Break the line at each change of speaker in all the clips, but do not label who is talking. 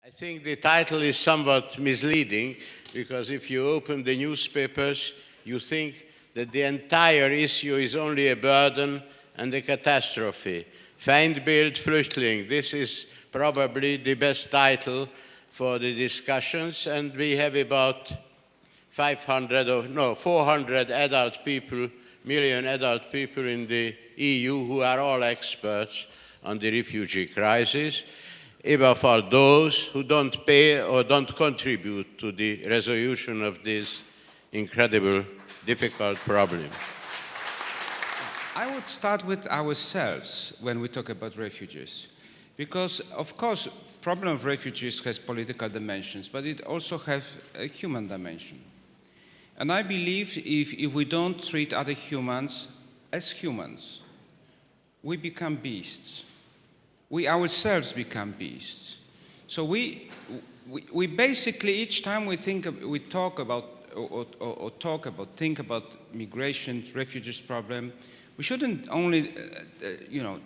I think the title is somewhat misleading, because if you open the newspapers, you think that the entire issue is only a burden and a catastrophe. Feindbild, Flüchtling. This is probably the best title for the discussions, and we have about 400 million adult people in the EU who are all experts on the refugee crisis. Above all, those who don't pay or don't contribute to the resolution of this incredible, difficult problem.
I would start with ourselves when we talk about refugees. Because, of course, the problem of refugees has political dimensions, but it also has a human dimension. And I believe if we don't treat other humans as humans, we become beasts. We ourselves become beasts. So we basically, each time think about migration, refugees problem, we shouldn't only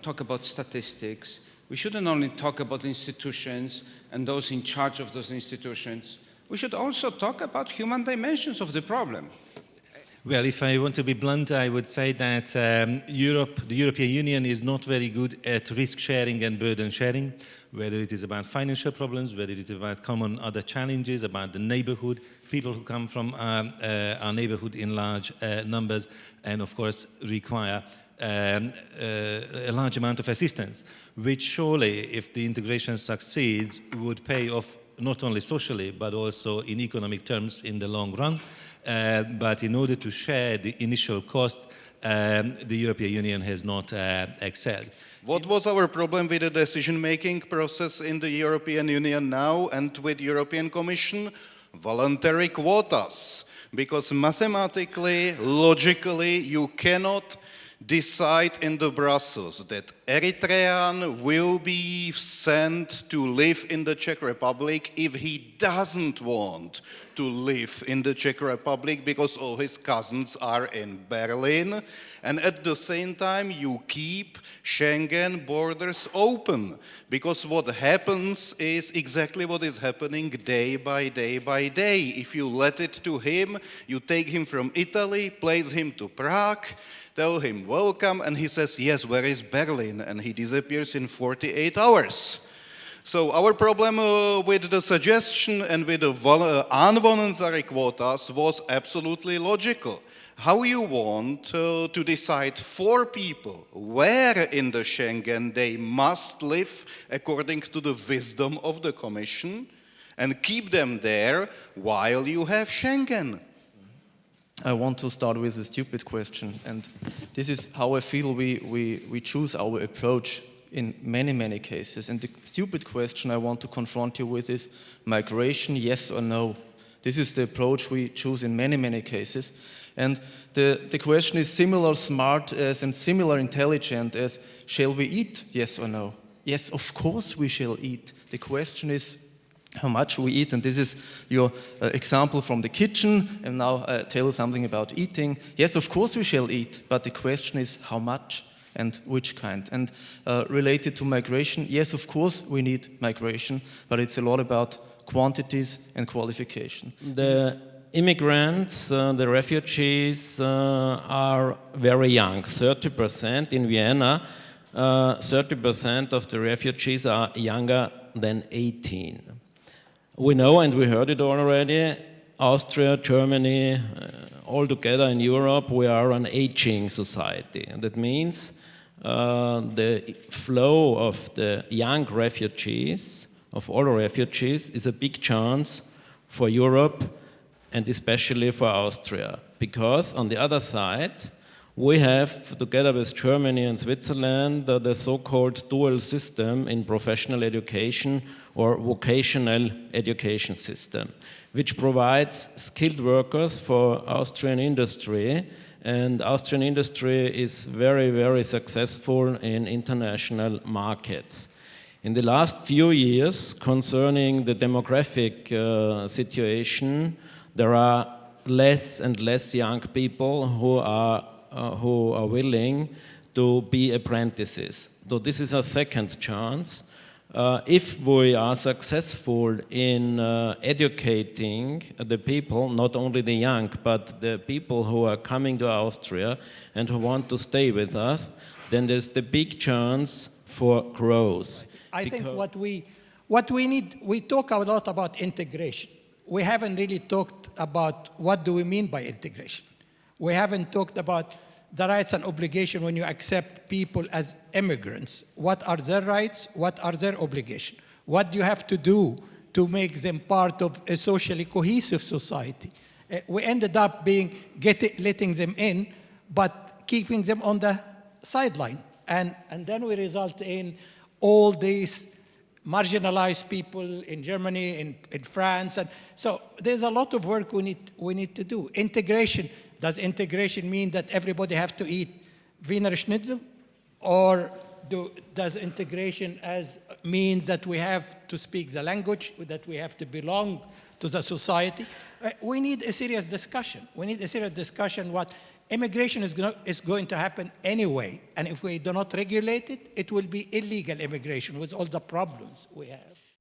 talk about statistics. We shouldn't only talk about institutions and those in charge of those institutions. We should also talk about human dimensions of the problem.
Well, if I want to be blunt, I would say that the European Union is not very good at risk sharing and burden sharing, whether it is about financial problems, whether it is about common other challenges, about the neighborhood, people who come from our neighborhood in large numbers, and of course require a large amount of assistance, which surely, if the integration succeeds, would pay off not only socially, but also in economic terms in the long run. But in order to share the initial cost, the European Union has not excelled.
What was our problem with the decision-making process in the European Union now and with the European Commission? Voluntary quotas. Because mathematically, logically, you cannot decide in the Brussels that Eritrean will be sent to live in the Czech Republic if he doesn't want to live in the Czech Republic because all his cousins are in Berlin, and at the same time you keep Schengen borders open, because what happens is exactly what is happening day by day by day. If you let it to him, you take him from Italy, place him to Prague, tell him welcome, and he says, yes, where is Berlin? And he disappears in 48 hours. So our problem with the suggestion and with the involuntary quotas was absolutely logical. How you want to decide for people where in the Schengen they must live according to the wisdom of the Commission and keep them there while you have Schengen?
I want to start with a stupid question, and this is how I feel we choose our approach in many cases. And the stupid question I want to confront you with is migration, yes or no? This is the approach we choose in many cases. And the question is similar smart as and similar intelligent as, shall we eat, yes or no? Yes, of course we shall eat. The question is how much we eat, and this is your example from the kitchen, and now I tell you something about eating. Yes, of course we shall eat, but the question is how much and which kind. And related to migration, yes, of course we need migration, but it's a lot about quantities and qualification.
The immigrants, the refugees are very young, 30% in Vienna. 30% of the refugees are younger than 18. We know, and we heard it already, Austria, Germany, all together in Europe, we are an aging society. And that means the flow of the young refugees, of all refugees, is a big chance for Europe and especially for Austria. Because on the other side, we have, together with Germany and Switzerland, the so-called dual system in professional education or vocational education system, which provides skilled workers for Austrian industry. And Austrian industry is very successful in international markets. In the last few years, concerning the demographic situation, there are less and less young people who are willing to be apprentices. So this is a second chance. if we are successful in educating the people, not only the young, but the people who are coming to Austria and who want to stay with us, then there's the big chance for growth.
I think what we need, we talk a lot about integration. We haven't really talked about what do we mean by integration. We haven't talked about the rights and obligation when you accept people as immigrants. What are their rights? What are their obligations? What do you have to do to make them part of a socially cohesive society? We ended up letting them in, but keeping them on the sideline. And then we result in all these marginalized people in Germany, in France. And so there's a lot of work we need to do. Integration. Does integration mean that everybody have to eat Wiener Schnitzel? Or does integration means that we have to speak the language, that we have to belong to the society? We need a serious discussion. We need a serious discussion what immigration is going to happen anyway. And if we do not regulate it, it will be illegal immigration with all the problems we have.